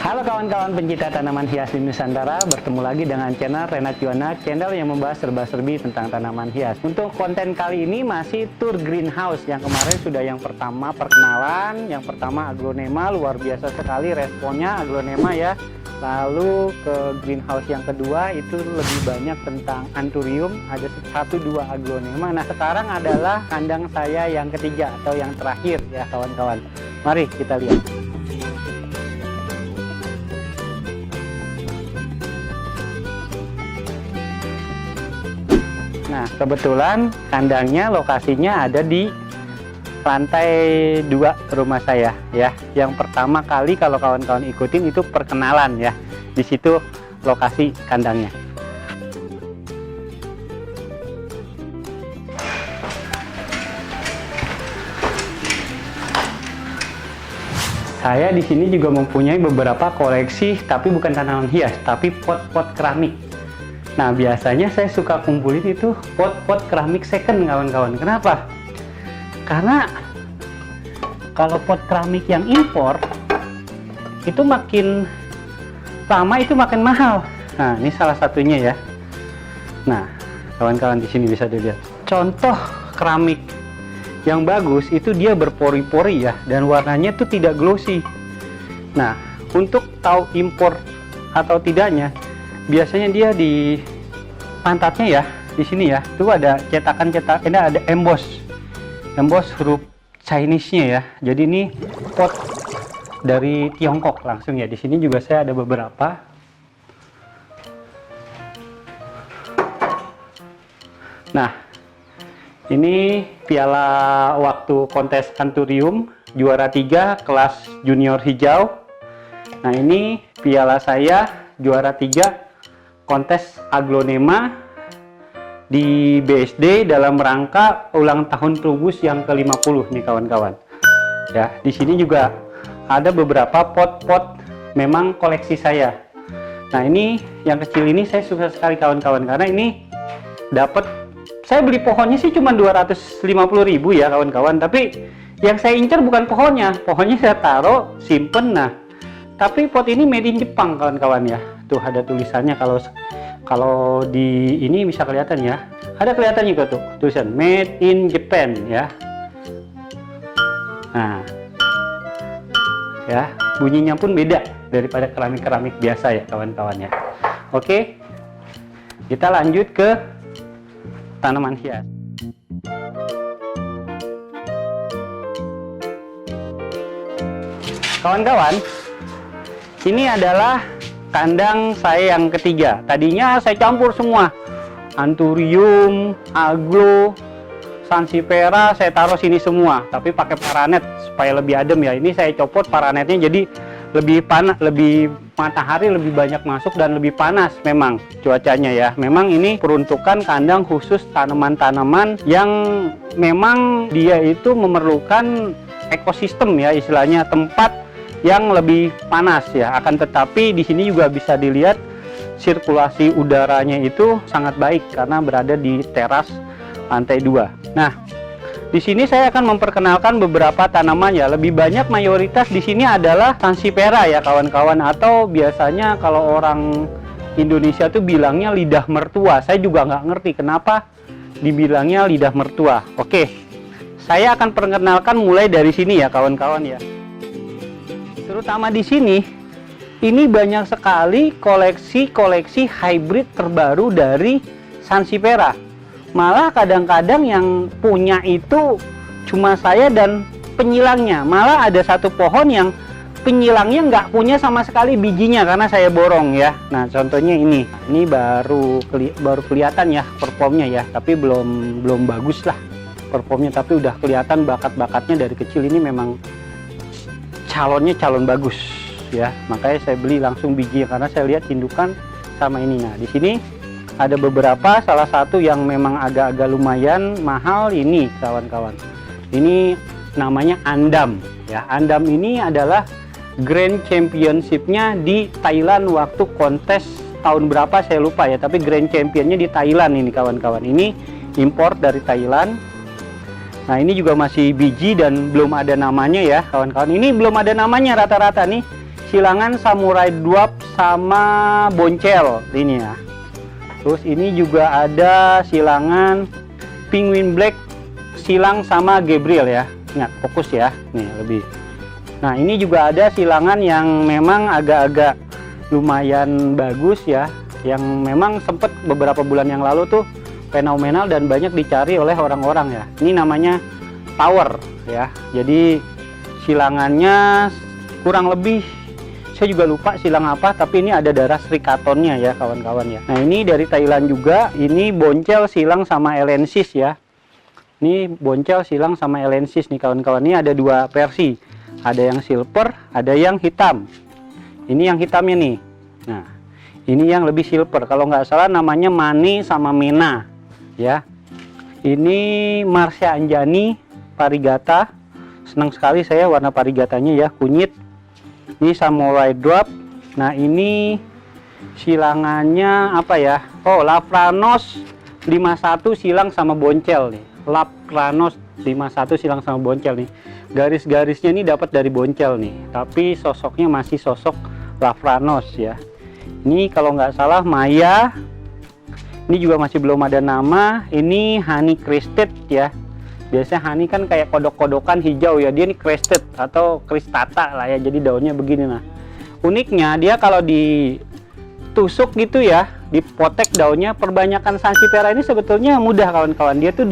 Halo kawan-kawan pencinta tanaman hias di Nusantara, bertemu lagi dengan channel Renat Yuwana, channel yang membahas serba-serbi tentang tanaman hias. Untuk konten kali ini masih tour greenhouse. Yang kemarin sudah yang pertama perkenalan, yang pertama aglonema, luar biasa sekali responnya aglonema ya. Lalu ke greenhouse yang kedua itu lebih banyak tentang anthurium, ada 1-2 aglonema. Nah sekarang adalah kandang saya yang ketiga atau yang terakhir ya kawan-kawan. Mari kita lihat. Nah, kebetulan kandangnya lokasinya ada di lantai 2 rumah saya ya. Yang pertama kali kalau kawan-kawan ikutin itu perkenalan ya. Di situ lokasi kandangnya. Saya di sini juga mempunyai beberapa koleksi, tapi bukan tanaman hias, tapi pot-pot keramik. Nah, biasanya saya suka kumpulin itu pot-pot keramik second kawan-kawan. Kenapa? Karena kalau pot keramik yang impor itu makin lama itu makin mahal. Nah, ini salah satunya ya. Nah, kawan-kawan di sini bisa dilihat. Contoh keramik yang bagus itu dia berpori-pori ya, dan warnanya tuh tidak glossy. Nah, untuk tahu impor atau tidaknya, biasanya dia di pantatnya ya, di sini ya, itu ada cetakan-cetak, ini ada emboss huruf Chinese-nya ya. Jadi ini pot dari Tiongkok langsung ya. Di sini juga saya ada beberapa. Nah, ini piala waktu kontes anthurium juara 3 kelas junior hijau. Nah, ini piala saya juara 3 kontes aglonema di BSD dalam rangka ulang tahun Trubus yang ke-50 nih kawan-kawan. Ya, di sini juga ada beberapa pot-pot memang koleksi saya. Nah, ini yang kecil ini saya suka sekali kawan-kawan karena ini dapat, saya beli pohonnya sih cuma 250.000 ya kawan-kawan, tapi yang saya incar bukan pohonnya saya taruh simpen. Nah, tapi pot ini made in Jepang kawan-kawan ya. Tuh ada tulisannya, kalau di ini bisa kelihatan ya, ada kelihatan juga tuh tulisan made in Japan ya. Nah ya, bunyinya pun beda daripada keramik-keramik biasa ya kawan-kawan ya. Oke, kita lanjut ke tanaman hias. Kawan-kawan, ini adalah kandang saya yang ketiga. Tadinya saya campur semua, anthurium, aglo, sansevieria saya taruh sini semua, tapi pakai paranet supaya lebih adem ya. Ini saya copot paranetnya jadi lebih panas, lebih matahari lebih banyak masuk dan lebih panas memang cuacanya ya. Memang ini peruntukan kandang khusus tanaman-tanaman yang memang dia itu memerlukan ekosistem ya, istilahnya tempat yang lebih panas ya. Akan tetapi di sini juga bisa dilihat sirkulasi udaranya itu sangat baik karena berada di teras lantai 2. Nah, di sini saya akan memperkenalkan beberapa tanaman ya. Lebih banyak mayoritas di sini adalah sansevieria ya kawan-kawan, atau biasanya kalau orang Indonesia tuh bilangnya lidah mertua. Saya juga nggak ngerti kenapa dibilangnya lidah mertua. Oke, saya akan perkenalkan mulai dari sini ya kawan-kawan ya. Terutama di sini, ini banyak sekali koleksi hybrid terbaru dari sansevieria. Malah kadang-kadang yang punya itu cuma saya dan penyilangnya. Malah ada satu pohon yang penyilangnya nggak punya sama sekali bijinya karena saya borong ya. Nah contohnya ini baru kelihatan ya performnya ya, tapi belum bagus lah performnya, tapi udah kelihatan bakat-bakatnya dari kecil. Ini memang calon bagus ya, makanya saya beli langsung biji karena saya lihat indukan sama ini. Nah di sini ada beberapa, salah satu yang memang agak-agak lumayan mahal ini kawan-kawan. Ini namanya Andam ya. Andam ini adalah Grand Championship-nya di Thailand waktu kontes tahun berapa saya lupa ya, tapi Grand Champion-nya di Thailand ini kawan-kawan. Ini import dari Thailand. Nah ini juga masih biji dan belum ada namanya ya kawan-kawan. Ini belum ada namanya rata-rata nih. Silangan Samurai Dwarf sama Boncel ini ya. Terus ini juga ada silangan Penguin Black silang sama Gabriel ya. Ingat fokus ya, nih lebih. Nah ini juga ada silangan yang memang agak-agak lumayan bagus ya, yang memang sempet beberapa bulan yang lalu tuh fenomenal dan banyak dicari oleh orang-orang ya. Ini namanya Tower ya. Jadi silangannya kurang lebih, saya juga lupa silang apa, tapi ini ada darah Srikatonnya ya kawan-kawan ya. Nah ini dari Thailand juga, ini Boncel silang sama Elensis ya. Ini Boncel silang sama Elensis nih kawan-kawan. Ini ada dua versi, ada yang silver, ada yang hitam. Ini yang hitamnya nih. Nah ini yang lebih silver, kalau nggak salah namanya Mane sama Mena ya. Ini Marsha Anjani Parigata, senang sekali saya warna parigatanya ya, kunyit. Ini Samurai Dwarf. Nah ini silangannya apa ya, oh Lavranos 51 silang sama Boncel nih. Lavranos 51 silang sama Boncel nih. Garis-garisnya ini dapat dari Boncel nih, tapi sosoknya masih sosok Lavranos ya. Ini kalau nggak salah Maya. Ini juga masih belum ada nama. Ini Honey Crested ya. Biasanya honey kan kayak kodok-kodokan hijau ya, dia ini crested atau cristata lah ya, jadi daunnya begini. Nah uniknya dia kalau ditusuk gitu ya, dipotek daunnya, perbanyakan Sansevieria ini sebetulnya mudah kawan-kawan. Dia tuh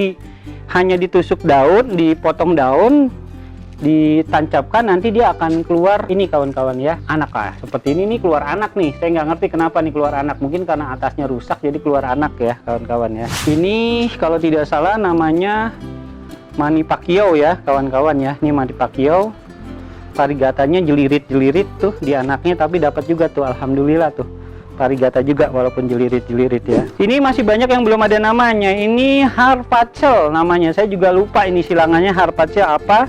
hanya ditusuk daun, dipotong daun, ditancapkan, nanti dia akan keluar ini kawan-kawan ya, anak lah seperti ini nih, keluar anak nih. Saya nggak ngerti kenapa nih keluar anak, mungkin karena atasnya rusak jadi keluar anak ya kawan-kawan ya. Ini kalau tidak salah namanya Manny Pacquiao ya kawan-kawan ya. Ini Manny Pacquiao, parigatanya jelirit-jelirit tuh di anaknya, tapi dapat juga tuh, alhamdulillah tuh parigata juga walaupun jelirit-jelirit ya. Ini masih banyak yang belum ada namanya. Ini Harpacel namanya, saya juga lupa ini silangannya Harpacel apa.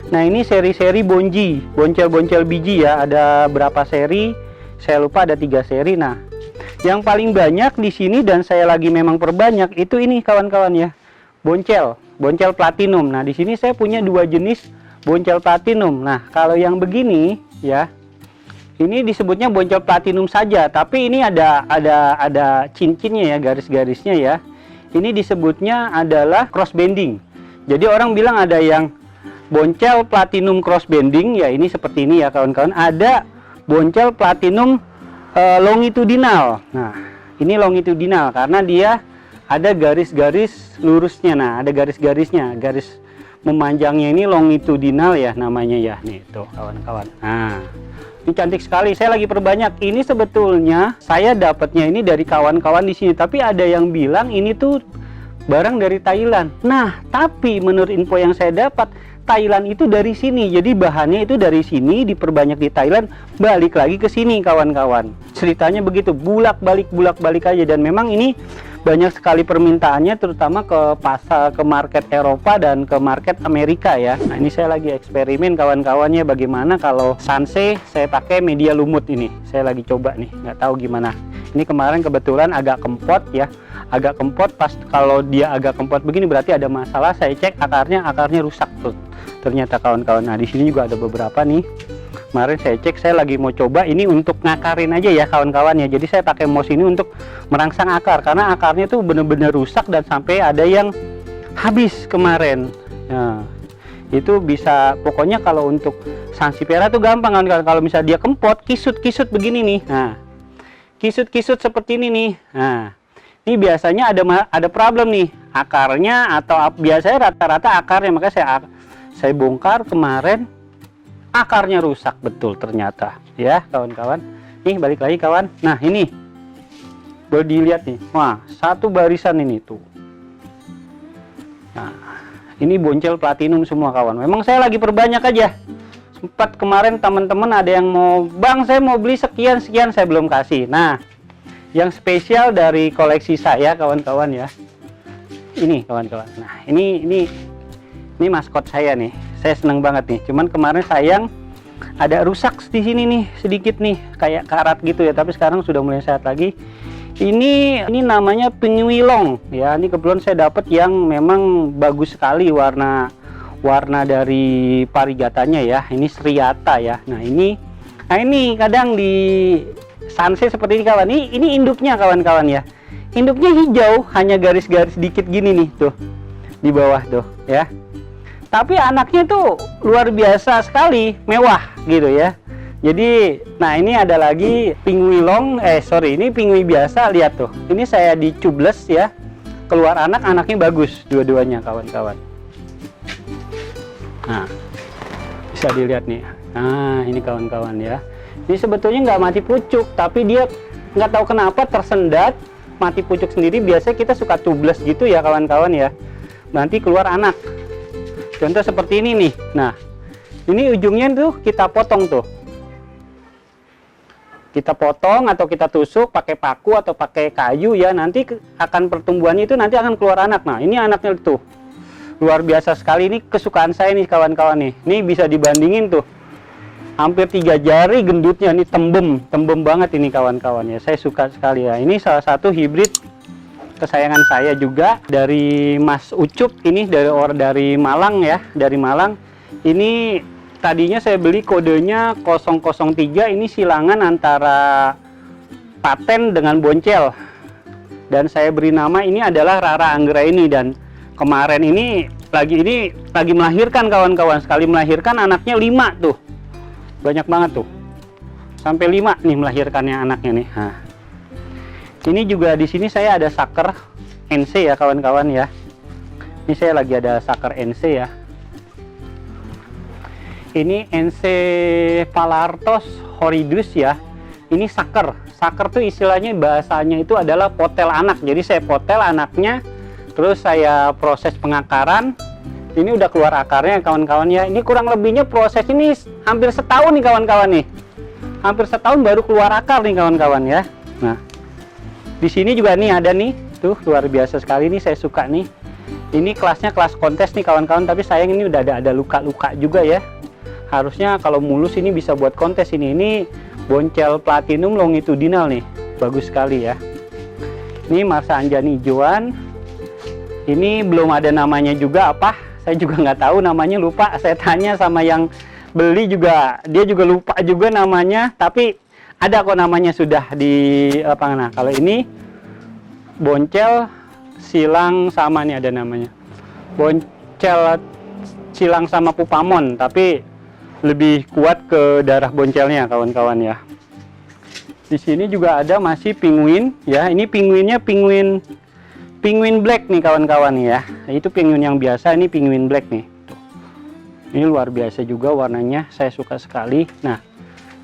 Nah ini seri-seri bonji, boncel-boncel biji ya, ada berapa seri saya lupa, ada 3 seri. Nah yang paling banyak di sini dan saya lagi memang perbanyak itu ini kawan-kawan ya, boncel platinum. Nah di sini saya punya 2 jenis boncel platinum. Nah kalau yang begini ya, ini disebutnya boncel platinum saja, tapi ini ada cincinnya ya, garis-garisnya ya. Ini disebutnya adalah cross bending. Jadi orang bilang ada yang boncel platinum cross bending ya, ini seperti ini ya kawan-kawan. Ada boncel platinum longitudinal. Nah ini longitudinal karena dia ada garis-garis lurusnya. Nah ada garis-garisnya, garis memanjangnya ini longitudinal ya namanya ya. Nih tuh kawan-kawan. Nah ini cantik sekali, saya lagi perbanyak. Ini sebetulnya saya dapatnya ini dari kawan-kawan di sini, tapi ada yang bilang ini tuh barang dari Thailand. Nah tapi menurut info yang saya dapat, Thailand itu dari sini, jadi bahannya itu dari sini, diperbanyak di Thailand, balik lagi ke sini kawan-kawan. Ceritanya begitu, bulak-balik aja. Dan memang ini banyak sekali permintaannya, terutama ke pasar, ke market Eropa dan ke market Amerika ya. Nah ini saya lagi eksperimen kawan-kawannya, bagaimana kalau Sanse saya pakai media lumut ini. Saya lagi coba nih, nggak tahu gimana. Ini kemarin kebetulan agak kempot ya, agak kempot. Pas kalau dia agak kempot begini berarti ada masalah. Saya cek akarnya rusak tuh ternyata kawan-kawan. Nah di sini juga ada beberapa nih, kemarin saya cek. Saya lagi mau coba ini untuk ngakarin aja ya kawan-kawan ya. Jadi saya pakai mouse ini untuk merangsang akar, karena akarnya tuh bener-bener rusak dan sampai ada yang habis kemarin. Nah itu bisa, pokoknya kalau untuk Sansevieria tuh gampang kan, kalau misalnya dia kempot, kisut-kisut begini nih. Nah kisut-kisut seperti ini nih. Nah ini biasanya ada problem nih akarnya, atau biasanya rata-rata akarnya. Makanya saya bongkar kemarin, akarnya rusak betul ternyata ya kawan-kawan. Nih balik lagi kawan. Nah ini boleh dilihat nih, wah satu barisan ini tuh. Nah ini boncel platinum semua kawan. Memang saya lagi perbanyak aja. Sempat kemarin teman-teman ada yang mau, bang saya mau beli sekian saya belum kasih. Nah yang spesial dari koleksi saya kawan-kawan ya, ini kawan-kawan. Nah ini maskot saya nih, saya seneng banget nih. Cuman kemarin sayang ada rusak di sini nih sedikit nih, kayak karat gitu ya, tapi sekarang sudah mulai sehat lagi. Ini namanya Pinguilong ya. Ini kebetulan saya dapat yang memang bagus sekali warna dari parigatanya ya. Ini striata ya. Nah ini kadang di sunset seperti ini kawan. Ini induknya kawan-kawan ya. Induknya hijau, hanya garis-garis dikit gini nih tuh di bawah tuh ya. Tapi anaknya tuh luar biasa sekali, mewah gitu ya. Jadi, nah ini ada lagi Pinguilong, ini pingui biasa, lihat tuh. Ini saya di tubeless ya. Keluar anaknya bagus dua-duanya kawan-kawan. Nah, bisa dilihat nih. Nah, ini kawan-kawan ya. Ini sebetulnya nggak mati pucuk, tapi dia nggak tahu kenapa tersendat mati pucuk sendiri. Biasanya kita suka tubeless gitu ya kawan-kawan ya. Nanti keluar anak. Contoh seperti ini nih. Nah, ini ujungnya tuh kita potong tuh. Kita potong atau kita tusuk pakai paku atau pakai kayu ya. Nanti akan pertumbuhannya itu nanti akan keluar anak. Nah, ini anaknya tuh. Luar biasa sekali, ini kesukaan saya nih kawan-kawan nih. Ini bisa dibandingin tuh. Hampir 3 jari gendutnya, ini tembem banget ini kawan-kawan ya. Saya suka sekali ya. Ini salah satu hibrid kesayangan saya juga dari Mas Ucup, ini dari Malang ya, dari Malang. Ini tadinya saya beli kodenya 003, ini silangan antara paten dengan boncel. Dan saya beri nama ini adalah Rara Anggraini, dan kemarin ini lagi melahirkan kawan-kawan. Sekali melahirkan anaknya 5 tuh. Banyak banget tuh. Sampai 5 nih melahirkannya anaknya nih. Nah. Ini juga di sini saya ada saker NC ya kawan-kawan ya. Ini saya lagi ada saker NC ya. Ini NC Palartos horridus ya. Ini saker. Saker tuh istilahnya bahasanya itu adalah potel anak. Jadi saya potel anaknya, terus saya proses pengakaran. Ini udah keluar akarnya kawan-kawan ya. Ini kurang lebihnya proses ini hampir setahun nih kawan-kawan nih. Hampir setahun baru keluar akar nih kawan-kawan ya. Nah, di sini juga nih ada nih, tuh luar biasa sekali nih, saya suka nih. Ini kelasnya kelas kontes nih kawan-kawan, tapi sayang ini udah ada luka-luka juga ya. Harusnya kalau mulus ini bisa buat kontes ini. Ini boncel platinum longitudinal nih, bagus sekali ya. Ini Marsa Anjani hijauan. Ini belum ada namanya juga apa, saya juga nggak tahu namanya, lupa. Saya tanya sama yang beli juga, dia juga lupa juga namanya, tapi ada kok namanya sudah di apa. Nah kalau ini boncel silang sama nih ada namanya, boncel silang sama pupamon, tapi lebih kuat ke darah boncelnya kawan-kawan ya. Di sini juga ada masih penguin ya. Ini penguinnya penguin black nih kawan-kawan ya. Itu penguin yang biasa, ini penguin black nih. Ini luar biasa juga warnanya, saya suka sekali. Nah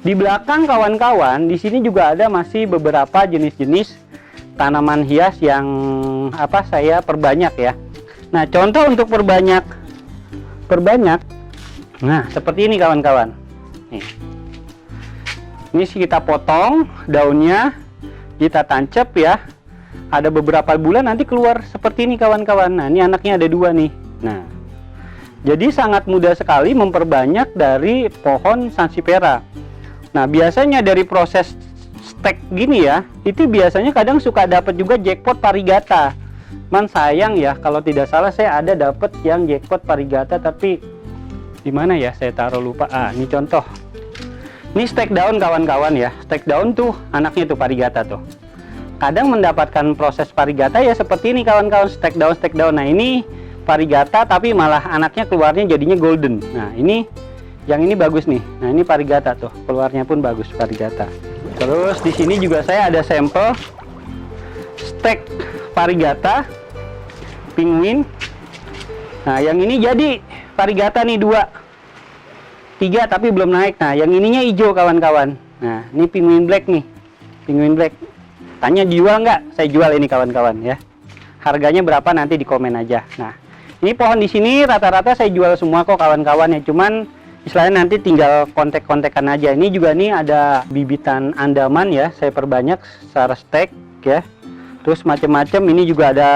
di belakang kawan-kawan, di sini juga ada masih beberapa jenis-jenis tanaman hias yang saya perbanyak ya. Nah, contoh untuk perbanyak. Nah, seperti ini kawan-kawan. Nih. Ini kita potong daunnya, kita tancap ya. Ada beberapa bulan nanti keluar seperti ini kawan-kawan. Nah, ini anaknya ada 2 nih. Nah, jadi sangat mudah sekali memperbanyak dari pohon Sansevieria. Nah biasanya dari proses stek gini ya, itu biasanya kadang suka dapat juga jackpot parigata. Man sayang ya, kalau tidak salah saya ada dapat yang jackpot parigata, tapi di mana ya saya taruh lupa. Ini contoh. Ini stek daun kawan-kawan ya. Stek daun tuh anaknya tuh parigata tuh. Kadang mendapatkan proses parigata ya seperti ini kawan-kawan, stek daun. Nah ini parigata tapi malah anaknya keluarnya jadinya golden. Nah ini yang ini bagus nih. Nah ini parigata tuh, keluarnya pun bagus parigata. Terus di sini juga saya ada sampel stek parigata penguin. Nah yang ini jadi parigata nih 2. 3 tapi belum naik. Nah, yang ininya hijau kawan-kawan. Nah, ini penguin black nih. Penguin black. Tanya dijual nggak? Saya jual ini kawan-kawan ya. Harganya berapa nanti di komen aja. Nah, ini pohon di sini rata-rata saya jual semua kok kawan-kawan ya. Cuman istilahnya nanti tinggal kontek-kontekan aja. Ini juga nih ada bibitan Andaman ya. Saya perbanyak secara stek ya. Terus macam-macam. Ini juga ada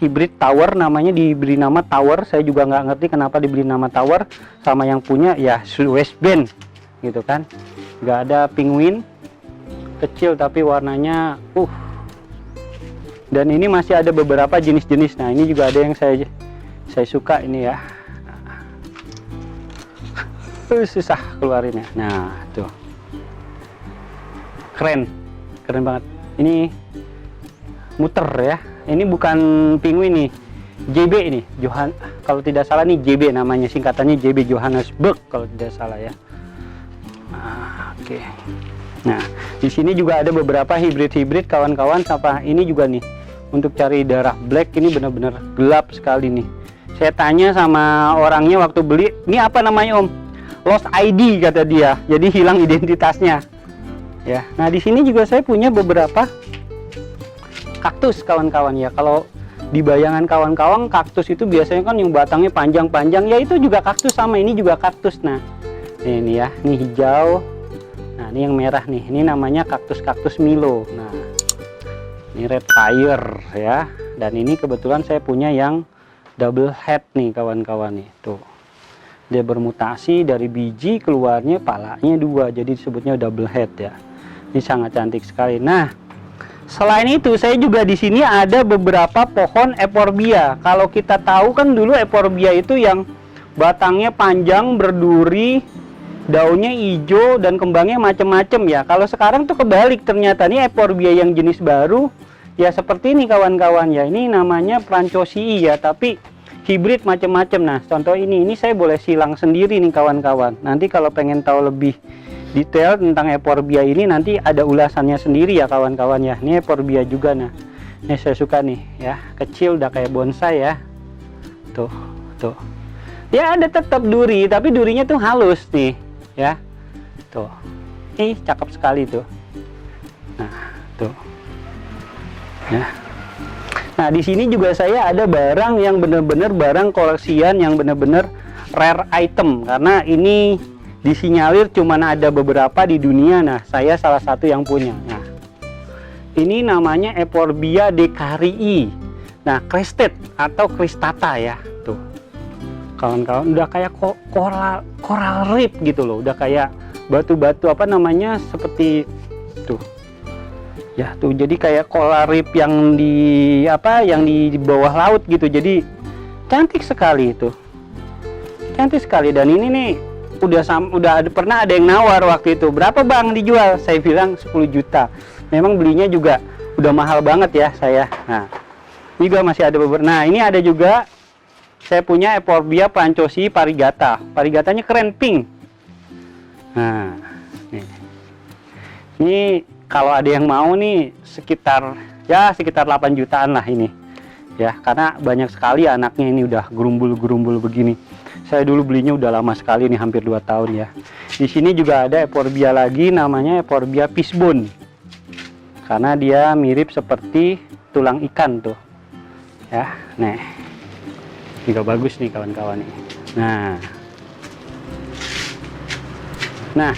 hybrid tower, namanya diberi nama tower. Saya juga nggak ngerti kenapa diberi nama tower. Sama yang punya ya West Bend gitu kan. Nggak ada penguin. Kecil tapi warnanya dan ini masih ada beberapa jenis-jenis. Nah, ini juga ada yang saya suka ini ya. Susah keluarinnya. Nah, tuh. Keren banget. Ini muter ya. Ini bukan penguin nih. JB ini. Kalau tidak salah nih JB namanya, singkatannya JB Johannesburg kalau tidak salah ya. Nah, oke. Nah, di sini juga ada beberapa hibrid kawan-kawan. Apa ini juga nih untuk cari darah black, ini benar-benar gelap sekali nih. Saya tanya sama orangnya waktu beli, ini apa namanya Om? Lost ID kata dia, jadi hilang identitasnya. Ya, nah di sini juga saya punya beberapa kaktus kawan-kawan ya. Kalau di bayangan kawan-kawan kaktus itu biasanya kan yang batangnya panjang-panjang, ya itu juga kaktus, sama ini juga kaktus. Nah, ini ya, ini hijau. Nah, ini yang merah nih, ini namanya kaktus Milo. Nah, ini red fire ya. Dan ini kebetulan saya punya yang double head nih kawan-kawan nih. Tuh, dia bermutasi dari biji keluarnya palanya 2, jadi disebutnya double head ya. Ini sangat cantik sekali. Nah, selain itu saya juga di sini ada beberapa pohon euphorbia. Kalau kita tahu kan dulu euphorbia itu yang batangnya panjang berduri, daunnya hijau dan kembangnya macam-macam ya. Kalau sekarang tuh kebalik, ternyata ini euphorbia yang jenis baru ya, seperti ini kawan-kawan ya. Ini namanya Prancosii ya, tapi hibrid macam-macam. Nah, contoh ini saya boleh silang sendiri nih kawan-kawan. Nanti kalau pengen tahu lebih detail tentang euphorbia ini nanti ada ulasannya sendiri ya kawan-kawan ya. Ini euphorbia juga. Nah, ini saya suka nih ya, kecil udah kayak bonsai ya. Tuh ya, ada tetap duri tapi durinya tuh halus nih ya. Tuh, ini cakep sekali tuh. Nah, tuh ya. Nah, di sini juga saya ada barang yang benar-benar barang koleksian yang benar-benar rare item, karena ini disinyalir cuman ada beberapa di dunia. Nah, saya salah satu yang punya. Nah, ini namanya Euphorbia decarii. Nah, crested atau cristata ya. Tuh, kawan-kawan, udah kayak coral reef gitu loh, udah kayak batu-batu apa namanya, seperti tuh ya. Tuh, jadi kayak coral reef yang di bawah laut gitu. Jadi cantik sekali itu, cantik sekali. Dan ini nih pernah ada yang nawar waktu itu, berapa bang dijual? Saya bilang 10 juta. Memang belinya juga udah mahal banget ya saya. Nah, ini juga masih ada beberapa. Nah, ini ada juga saya punya Euphorbia Prancosii variegata. Variegatanya keren, pink. Nah, ini kalau ada yang mau nih sekitar 8 jutaan lah ini. Ya, karena banyak sekali anaknya, ini udah gerumbul-gerumbul begini. Saya dulu belinya udah lama sekali nih, hampir 2 tahun ya. Di sini juga ada Euphorbia lagi, namanya Euphorbia fishbone. Karena dia mirip seperti tulang ikan tuh. Ya, nih. Juga bagus nih kawan-kawan nih. Nah,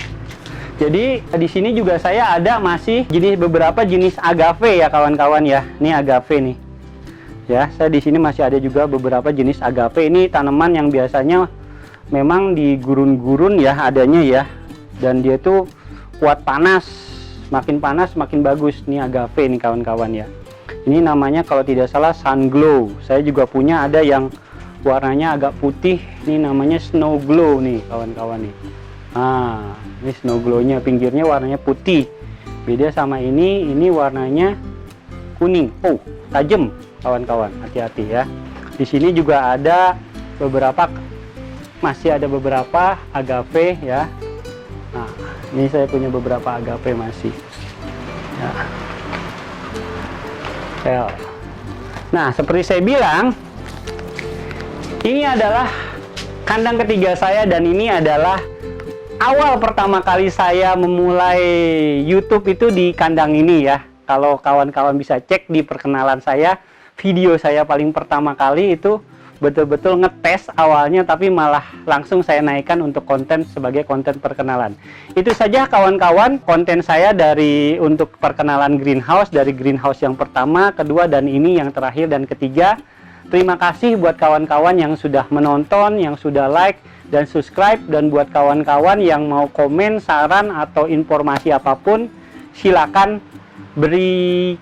jadi di sini juga saya ada masih beberapa jenis agave ya kawan-kawan ya. Ini agave nih. Ya, saya di sini masih ada juga beberapa jenis agave. Ini tanaman yang biasanya memang di gurun-gurun ya adanya ya. Dan dia tuh kuat panas, makin bagus. Ini agave nih kawan-kawan ya. Ini namanya kalau tidak salah sun glow. Saya juga punya ada yang warnanya agak putih, ini namanya snow glow nih kawan-kawan nih. Nah, ini snow glow-nya, pinggirnya warnanya putih. Beda sama ini warnanya kuning. Oh, tajam kawan-kawan, hati-hati ya. Di sini juga ada masih ada beberapa agave ya. Nah, ini saya punya beberapa agave masih. Ya. Nah, seperti saya bilang, ini adalah kandang ketiga saya, dan ini adalah awal pertama kali saya memulai YouTube itu di kandang ini ya. Kalau kawan-kawan bisa cek di perkenalan saya, video saya paling pertama kali itu betul-betul ngetes awalnya, tapi malah langsung saya naikkan untuk konten sebagai konten perkenalan. Itu saja kawan-kawan konten saya untuk perkenalan greenhouse, dari greenhouse yang pertama, kedua, dan ini yang terakhir dan ketiga. Terima kasih buat kawan-kawan yang sudah menonton, yang sudah like dan subscribe, dan buat kawan-kawan yang mau komen, saran, atau informasi apapun, silakan beri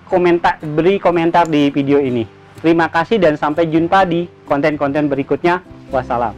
komentar di video ini. Terima kasih dan sampai jumpa di konten-konten berikutnya. Wassalam.